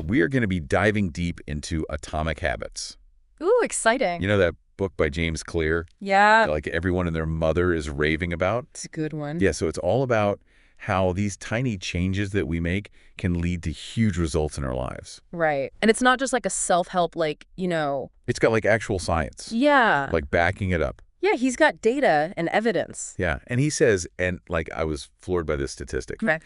We are going to be diving deep into atomic habits. Ooh, exciting. You know that book by James Clear? Yeah, Like everyone and their mother is raving about? it's a good one. Yeah, so it's all about how these tiny changes that we make can lead to huge results in our lives. Right. And it's not just like a self-help, It's got like actual science, yeah. like backing it up. Yeah, he's got data and evidence. Yeah, and he says, and like I was floored by this statistic. Okay.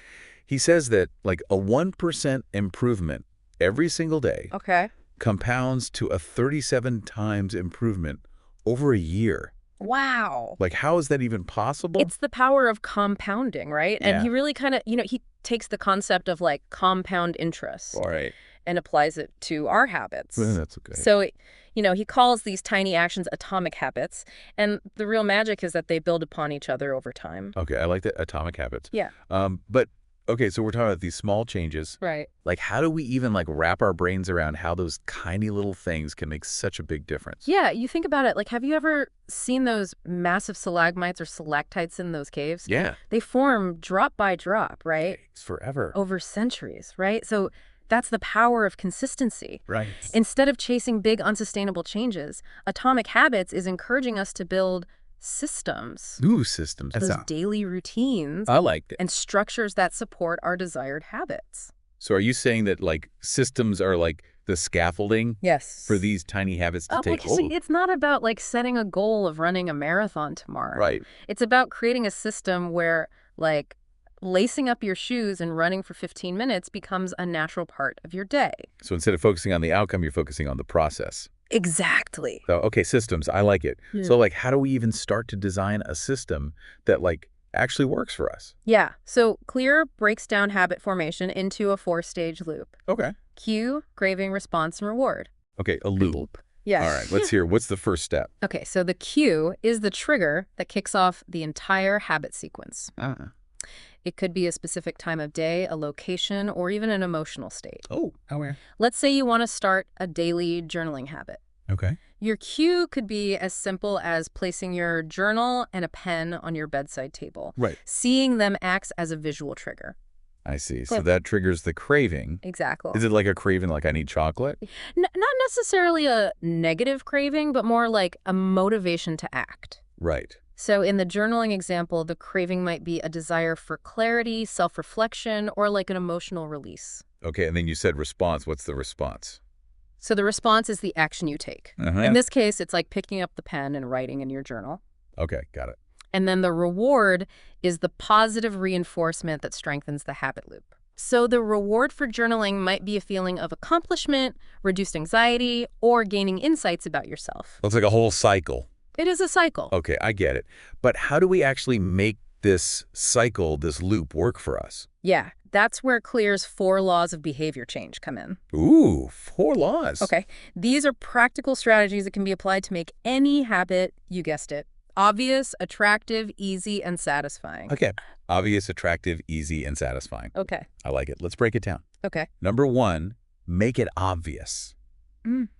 He says that like a 1% improvement every single day Okay. compounds to a 37 times improvement over a year. Wow. Like, how is that even possible? It's the power of compounding, right? And Yeah. he really kind of, he takes the concept of like compound interest All right. and applies it to our habits. Well, that's okay. So, he calls these tiny actions atomic habits. And the real magic is that they build upon each other over time. Okay, I like the atomic habits. Yeah. But, okay, so we're talking about these small changes. Right. Like, how do we even, like, wrap our brains around how those tiny little things can make such a big difference? Yeah, you think about it, like, have you ever seen those massive stalagmites or stalactites in those caves? Yeah. They form drop by drop, right? It's forever. Over centuries, right? So that's the power of consistency. Right. Instead of chasing big, unsustainable changes, Atomic Habits is encouraging us to build systems. Ooh, systems. Those daily routines I liked it. and structures that support our desired habits. So are you saying that, like, systems are, like, the scaffolding Yes. for these tiny habits to take Because hold? it's not about like setting a goal of running a marathon tomorrow. Right. It's about creating a system where like lacing up your shoes and running for 15 minutes becomes a natural part of your day. So instead of focusing on the outcome, you're focusing on the process. Exactly. So, okay, systems. I like it. Yeah. So, like, how do we even start to design a system that, like, actually works for us? Yeah. So Clear breaks down habit formation into a 4-stage loop. Okay. Cue, craving, response, and reward. Okay, a loop. Yeah. All right, let's hear. What's the first step? Okay, so the cue is the trigger that kicks off the entire habit sequence. It could be a specific time of day, a location, or even an emotional state. Oh, where? Let's say you want to start a daily journaling habit. Okay. Your cue could be as simple as placing your journal and a pen on your bedside table. Right. Seeing them acts as a visual trigger. I see. So that triggers the craving. Exactly. Is it like a craving, like I need chocolate? Not necessarily a negative craving, but more like a motivation to act. Right. So in the journaling example, the craving might be a desire for clarity, self-reflection, or like an emotional release. Okay, and then you said response. What's the response? So the response is the action you take. In this case, it's like picking up the pen and writing in your journal. Okay, got it. And then the reward is the positive reinforcement that strengthens the habit loop. So the reward for journaling might be a feeling of accomplishment, reduced anxiety, or gaining insights about yourself. Looks like a whole cycle. It is a cycle. Okay, I get it. But how do we actually make this cycle, this loop, work for us? Yeah, that's where Clear's 4 laws of behavior change come in. Ooh, 4 laws. Okay, these are practical strategies that can be applied to make any habit, you guessed it, obvious, attractive, easy, and satisfying. Okay. Obvious, attractive, easy, and satisfying. Okay. I like it. Let's break it down. Okay. Number 1, make it obvious.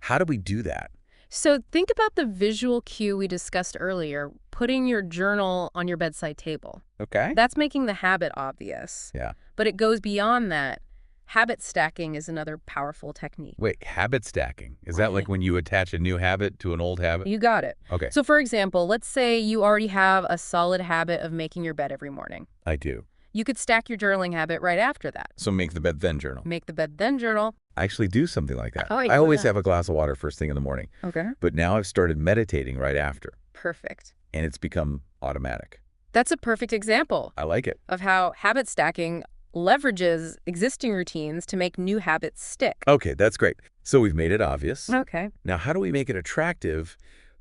How do we do that? So think about the visual cue we discussed earlier, putting your journal on your bedside table. Okay. That's making the habit obvious. Yeah. But it goes beyond that. Habit stacking is another powerful technique. Wait, habit stacking. Is that like when you attach a new habit to an old habit? You got it. Okay. So for example, let's say you already have a solid habit of making your bed every morning. I do. You could stack your journaling habit right after that. So make the bed, then journal. Make the bed, then journal. I actually do something like that. Oh, you I do always that. have a glass of water first thing in the morning. Okay. But now I've started meditating right after, Perfect. and it's become automatic. That's a perfect example I like it. of how habit stacking leverages existing routines to make new habits stick. Okay, that's great. So we've made it obvious. Okay. Now, how do we make it attractive?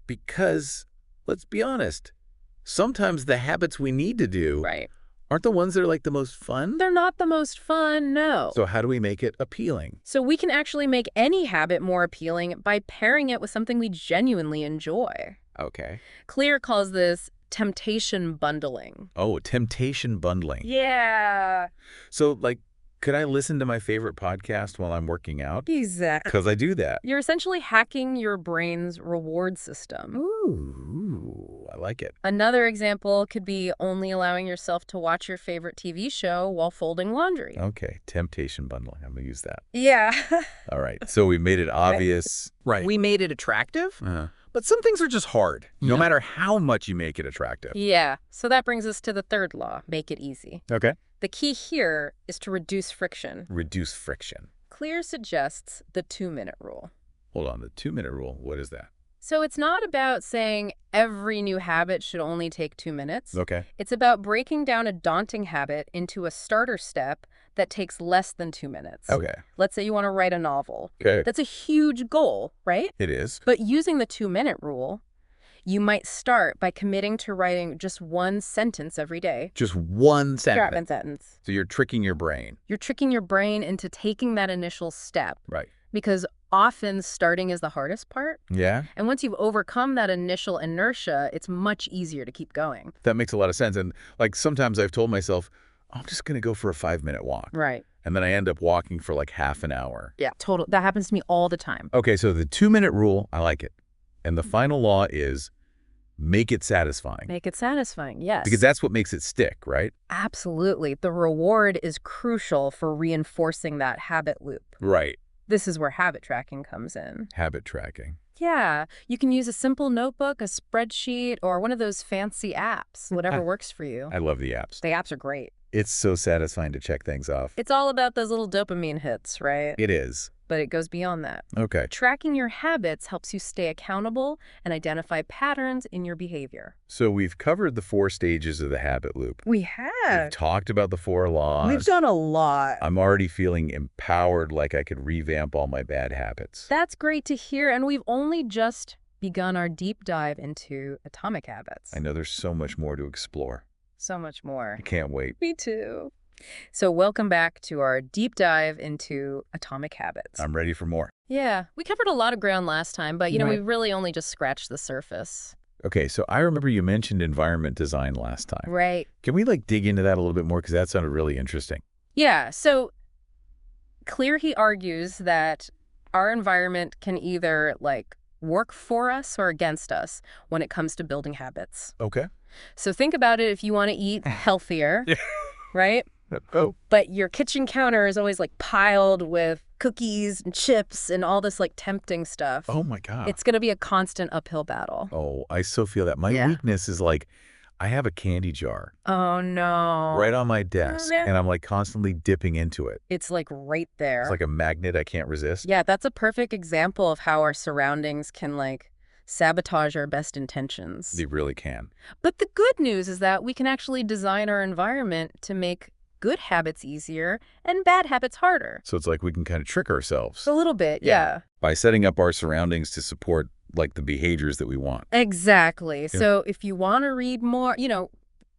Because, let's be honest, sometimes the habits we need to do Right. aren't the ones that are like the most fun. They're not the most fun, no. So how do we make it appealing? So we can actually make any habit more appealing by pairing it with something we genuinely enjoy. Okay. Clear calls this temptation bundling. Oh, temptation bundling. Yeah. So, like, could I listen to my favorite podcast while I'm working out? Exactly. Because I do that. You're essentially hacking your brain's reward system. Ooh. Oh, I like it. Another example could be only allowing yourself to watch your favorite TV show while folding laundry. Okay, temptation bundling. I'm going to use that. Yeah. All right, so we made it obvious. Right. We made it attractive, Uh, but some things are just hard, no matter how much you make it attractive. Yeah. So that brings us to the third law, make it easy. okay. The key here is to reduce friction. Reduce friction. Clear suggests the 2-minute rule. Hold on, the 2-minute rule, what is that? So it's not about saying every new habit should only take 2 minutes. Okay. It's about breaking down a daunting habit into a starter step that takes less than 2 minutes. Okay. Let's say you want to write a novel. Okay. That's a huge goal, right? It is. But using the 2-minute rule, you might start by committing to writing just one sentence every day. Just one One sentence. sentence. So you're tricking your brain. You're tricking your brain into taking that initial step Right. because often starting is the hardest part. Yeah? And once you've overcome that initial inertia, it's much easier to keep going. That makes a lot of sense. And like sometimes I've told myself, I'm just going to go for a 5-minute walk. Right. And then I end up walking for like half an hour. Yeah, total. That happens to me all the time. Okay, so the 2-minute rule, I like it. And the final law is make it satisfying. Make it satisfying, yes. Because that's what makes it stick, right? Absolutely. The reward is crucial for reinforcing that habit loop. Right. This is where habit tracking comes in. Habit tracking. Yeah, you can use a simple notebook, a spreadsheet, or one of those fancy apps, whatever works for you. I love the apps. The apps are great. It's so satisfying to check things off. It's all about those little dopamine hits, right? It is. But it goes beyond that. Okay. Tracking your habits helps you stay accountable and identify patterns in your behavior. So we've covered the 4 stages of the habit loop. We We've have. talked about the 4 laws. We've done a lot. I'm already feeling empowered, like I could revamp all my bad habits. That's great to hear, and we've only just begun our deep dive into atomic habits. I know there's so much more to explore. So much more. I can't wait. Me too. So welcome back to our deep dive into atomic habits. I'm ready for more. Yeah, we covered a lot of ground last time, but, we Right. really only just scratched the surface. Okay, so I remember you mentioned environment design last time. Right. Can we dig into that a little bit more? Because that sounded really interesting. Yeah, so Clear, he argues that our environment can either, work for us or against us when it comes to building habits. Okay. So think about it if you want to eat healthier, right? Oh. But your kitchen counter is always piled with cookies and chips and all this tempting stuff. Oh my God. It's going to be a constant uphill battle. Oh, I so feel that. My Yeah. weakness is I have a candy jar Oh, no. right on my desk, no. and I'm constantly dipping into it. It's right there. It's like a magnet I can't resist. Yeah, that's a perfect example of how our surroundings can sabotage our best intentions. They really can. But the good news is that we can actually design our environment to make good habits easier and bad habits harder. So it's we can kind of trick ourselves A little bit, yeah. by setting up our surroundings to support the behaviors that we want. Exactly. So if you want to read more,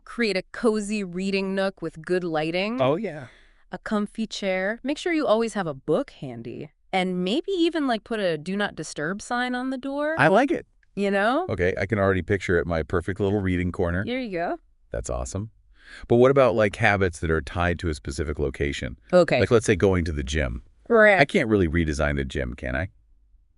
create a cozy reading nook with good lighting, Oh, yeah. a comfy chair, make sure you always have a book handy. And maybe even put a do not disturb sign on the door, I like it. Okay, I can already picture it, my perfect little reading corner. Here you go. That's awesome. But what about habits that are tied to a specific location? Okay. Let's say going to the gym. Right. I can't really redesign the gym, can I?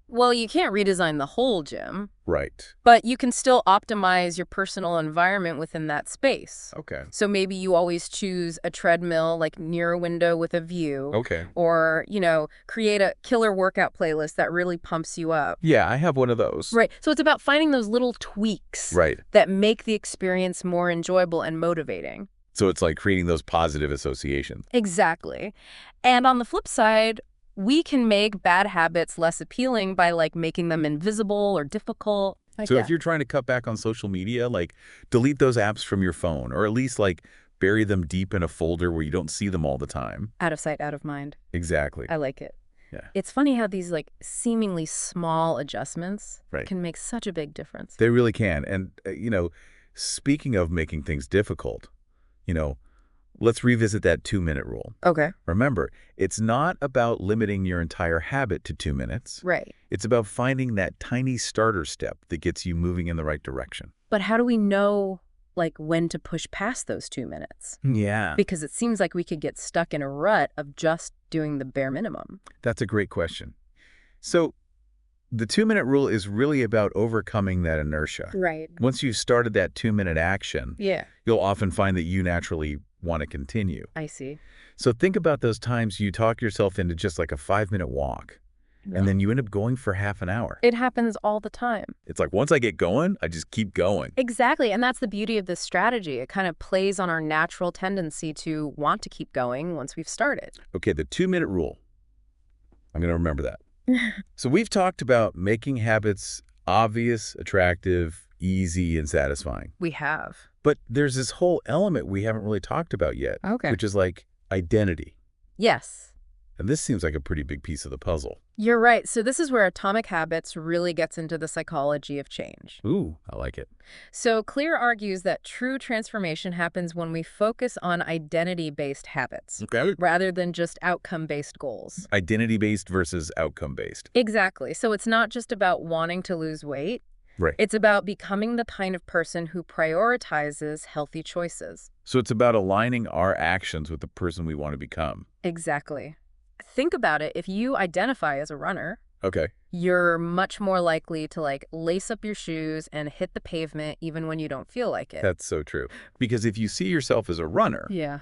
Well, you can't redesign the whole gym, Right. but you can still optimize your personal environment within that space. Okay. So maybe you always choose a treadmill near a window with a view. Okay. Or, create a killer workout playlist that really pumps you up. Yeah, I have one of those. Right. So it's about finding those little tweaks Right. that make the experience more enjoyable and motivating. So it's creating those positive associations. Exactly. And on the flip side, we can make bad habits less appealing by making them invisible or difficult. So if you're trying to cut back on social media, delete those apps from your phone, or at least bury them deep in a folder where you don't see them all the time. Out of sight, out of mind. Exactly. I like it. Yeah. It's funny how these seemingly small adjustments Right. can make such a big difference. They really can. And, speaking of making things difficult, let's revisit that 2-minute rule. Okay. Remember, it's not about limiting your entire habit to 2 minutes. Right. It's about finding that tiny starter step that gets you moving in the right direction. But how do we know when to push past those 2 minutes? Yeah. Because it seems like we could get stuck in a rut of just doing the bare minimum. That's a great question. So the 2-minute rule is really about overcoming that inertia. Right. Once you've started that 2-minute action, Yeah. you'll often find that you naturally want to continue. I see. So think about those times you talk yourself into just like a 5-minute walk, and then you end up going for half an hour. It happens all the time. It's like once I get going, I just keep going. Exactly. And that's the beauty of this strategy. It kind of plays on our natural tendency to want to keep going once we've started. Okay, the 2-minute rule. I'm going to remember that. So we've talked about making habits obvious, attractive, easy, and satisfying. We have. But there's this whole element we haven't really talked about yet, Okay. which is like identity. Yes. And this seems like a pretty big piece of the puzzle. You're right. So this is where Atomic Habits really gets into the psychology of change. Ooh, I like it. So Clear argues that true transformation happens when we focus on identity-based habits Okay. rather than just outcome-based goals. Identity-based versus outcome-based. Exactly. So it's not just about wanting to lose weight. Right. It's about becoming the kind of person who prioritizes healthy choices. So it's about aligning our actions with the person we want to become. Exactly. Think about it. If you identify as a runner, Okay. you're much more likely to lace up your shoes and hit the pavement even when you don't feel like it. That's so true. Because if you see yourself as a runner, Yeah.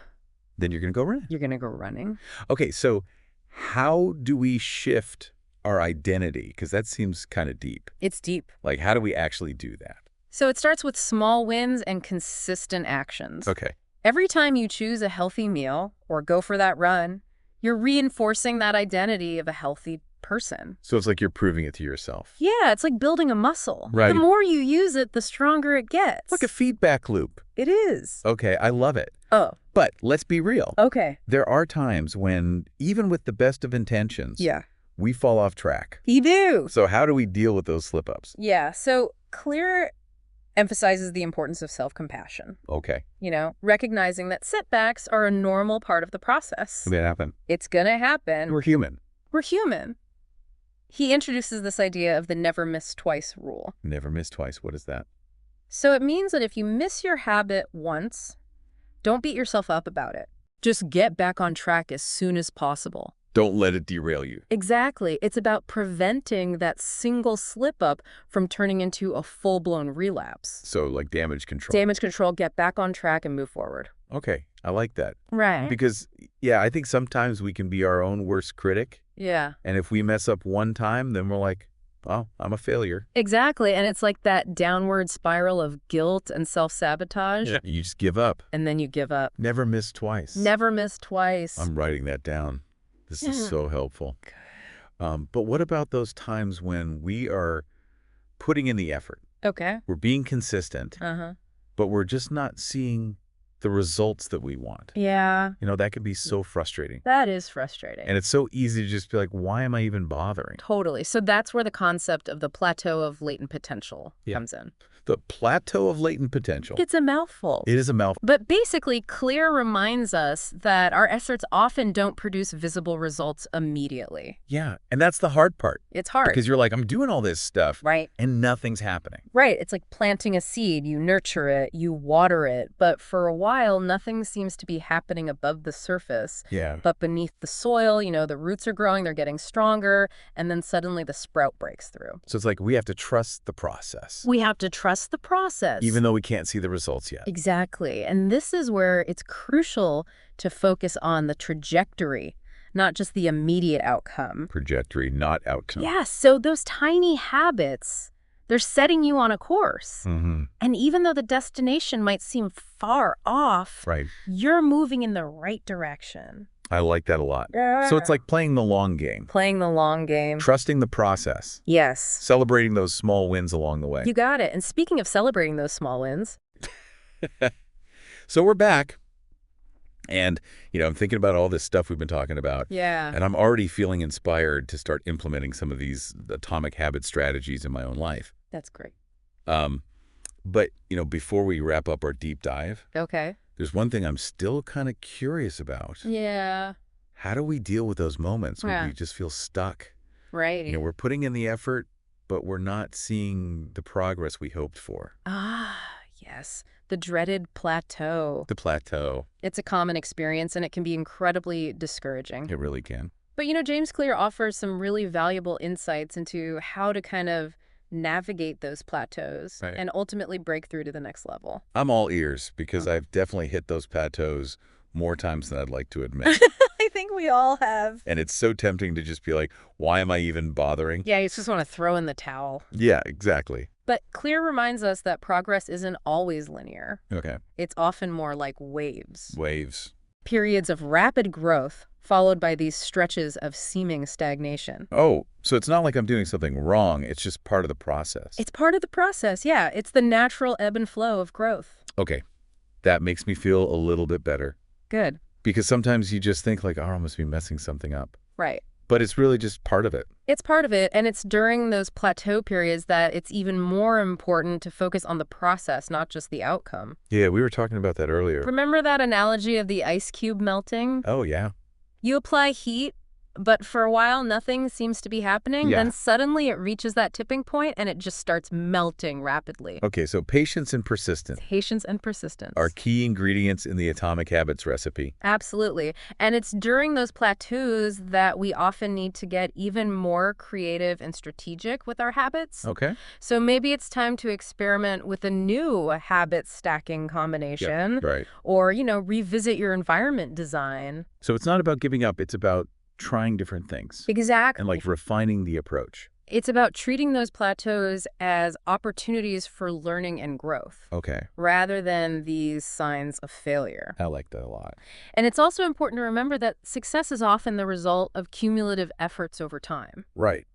then you're going to go run. You're going to go running. Okay, so how do we shift our identity? Because that seems kind of deep. It's deep. Like, how do we actually do that? So it starts with small wins and consistent actions. Okay. Every time you choose a healthy meal or go for that run, you're reinforcing that identity of a healthy person. So it's like you're proving it to yourself. Yeah, it's like building a muscle. Right. The more you use it, the stronger it gets. Like a feedback loop. It is. Okay, I love it. Oh, But let's be real. okay. There are times when, even with the best of intentions, Yeah. we fall off track. You do. So how do we deal with those slip-ups? Yeah, so Clear emphasizes the importance of self-compassion. Okay. Recognizing that setbacks are a normal part of the process. That happen. It's gonna happen. We're human. We're human. He introduces this idea of the never miss twice rule. Never miss twice. What is that? So it means that if you miss your habit once, don't beat yourself up about it. Just get back on track as soon as possible. Don't let it derail you. Exactly. It's about preventing that single slip-up from turning into a full-blown relapse. So like damage control. Damage control, get back on track and move forward. Okay, I like that. Right. Because, yeah, I think sometimes we can be our own worst critic. Yeah. And if we mess up one time, then we're like, oh, I'm a failure. Exactly. And it's like that downward spiral of guilt and self-sabotage. Yeah. You just give up. And then you give up. Never miss twice. Never miss twice. I'm writing that down. This is so helpful. But what about those times when we are putting in the effort? Okay. We're being consistent, Uh-huh. but we're just not seeing the results that we want. Yeah. That can be so frustrating. That is frustrating. And it's so easy to just be like, why am I even bothering? Totally. So that's where the concept of the plateau of latent potential Yeah. comes in. The plateau of latent potential. It's a mouthful. It is a mouthful. But basically, Clear reminds us that our efforts often don't produce visible results immediately. Yeah, and that's the hard part. It's hard. Because you're like, I'm doing all this stuff, Right. and nothing's happening. Right. It's like planting a seed. You nurture it, you water it, but for a while, nothing seems to be happening above the surface. Yeah. But beneath the soil, the roots are growing, they're getting stronger, and then suddenly the sprout breaks through. So it's like we have to trust the process. We have to trust the process. Even though we can't see the results yet. Exactly. And this is where it's crucial to focus on the trajectory, not just the immediate outcome. Trajectory, not outcome. Yeah, so those tiny habits, they're setting you on a course. Mm-hmm. And even though the destination might seem far off, Right. you're moving in the right direction. I like that a lot. So it's like playing the long game. Playing the long game. Trusting the process. Yes. Celebrating those small wins along the way. You got it. And speaking of celebrating those small wins. So we're back. And, I'm thinking about all this stuff we've been talking about. Yeah. And I'm already feeling inspired to start implementing some of these atomic habit strategies in my own life. That's great. But, before we wrap up our deep dive, Okay. there's one thing I'm still kind of curious about. Yeah. How do we deal with those moments when Yeah. we just feel stuck? Right. We're putting in the effort, but we're not seeing the progress we hoped for. Ah, yes. The dreaded plateau. The plateau. It's a common experience, and it can be incredibly discouraging. It really can. But James Clear offers some really valuable insights into how to kind of navigate those plateaus Right. and ultimately break through to the next level. I'm all ears because I've definitely hit those plateaus more times than I'd like to admit. I think we all have. And it's so tempting to just be like, why am I even bothering? Yeah, you just want to throw in the towel. Yeah, exactly. But Clear reminds us that progress isn't always linear. Okay. It's often more like waves. Waves. Periods of rapid growth followed by these stretches of seeming stagnation. Oh, so it's not like I'm doing something wrong. It's just part of the process. It's part of the process, yeah. It's the natural ebb and flow of growth. Okay. That makes me feel a little bit better. Good. Because sometimes you just think like, oh, I must be messing something up. Right. But it's really just part of it. It's part of it, and it's during those plateau periods that it's even more important to focus on the process, not just the outcome. Yeah, we were talking about that earlier. Remember that analogy of the ice cube melting? Oh, yeah. You apply heat, but for a while nothing seems to be happening. Yeah. Then suddenly it reaches that tipping point and it just starts melting rapidly. Okay, so patience and persistence Patience and persistence. are key ingredients in the Atomic Habits recipe. Absolutely. And it's during those plateaus that we often need to get even more creative and strategic with our habits. Okay. So maybe it's time to experiment with a new habit stacking combination. Right. Or, revisit your environment design. So it's not about giving up. It's about trying different things Exactly. and like refining the approach. It's about treating those plateaus as opportunities for learning and growth, Okay. rather than these signs of failure. I like that a lot. And it's also important to remember that success is often the result of cumulative efforts over time. Right.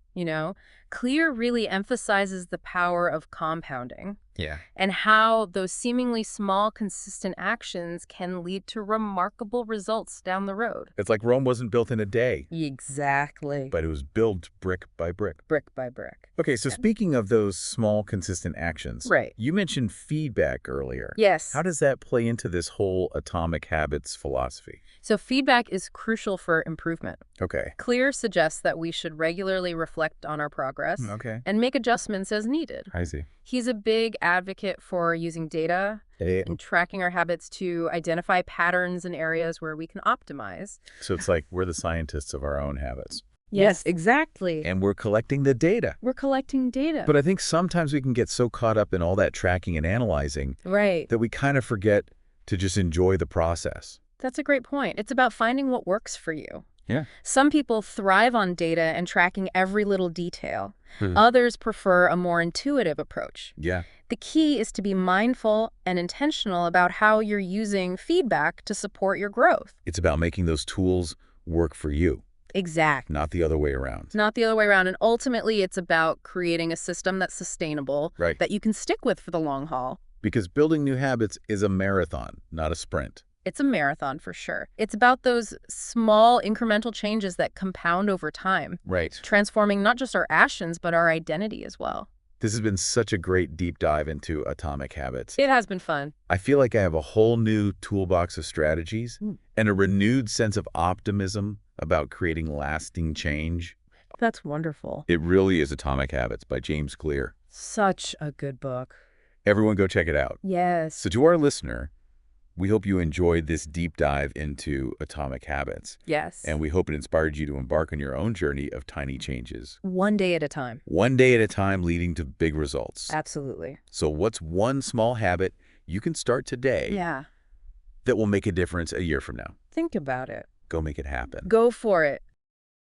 Clear really emphasizes the power of compounding Yeah. and how those seemingly small, consistent actions can lead to remarkable results down the road. It's like Rome wasn't built in a day, Exactly. but it was built brick by brick. Brick by brick. Okay, so speaking of those small, consistent actions, Right. you mentioned feedback earlier. Yes. How does that play into this whole Atomic Habits philosophy? So feedback is crucial for improvement. Okay. Clear suggests that we should regularly reflect on our progress Okay. and make adjustments as needed. I see. He's a big advocate for using data and tracking our habits to identify patterns and areas where we can optimize. So it's like we're the scientists of our own habits. Yes, exactly. And we're collecting the data. We're collecting data. But I think sometimes we can get so caught up in all that tracking and analyzing Right. that we kind of forget to just enjoy the process. That's a great point. It's about finding what works for you. Yeah. Some people thrive on data and tracking every little detail. Others prefer a more intuitive approach. Yeah. The key is to be mindful and intentional about how you're using feedback to support your growth. It's about making those tools work for you, Exactly. not the other way around. Not the other way around. And ultimately, it's about creating a system that's sustainable, Right. that you can stick with for the long haul. Because building new habits is a marathon, not a sprint. It's a marathon for sure. It's about those small incremental changes that compound over time, Right. transforming not just our actions, but our identity as well. This has been such a great deep dive into Atomic Habits. It has been fun. I feel like I have a whole new toolbox of strategies and a renewed sense of optimism about creating lasting change. That's wonderful. It really is Atomic Habits by James Clear. Such a good book. Everyone go check it out. Yes. So to our listener, we hope you enjoyed this deep dive into Atomic Habits. Yes. And we hope it inspired you to embark on your own journey of tiny changes. One day at a time. One day at a time leading to big results. Absolutely. So what's one small habit you can start today Yeah. that will make a difference a year from now? Think about it. Go make it happen. Go for it.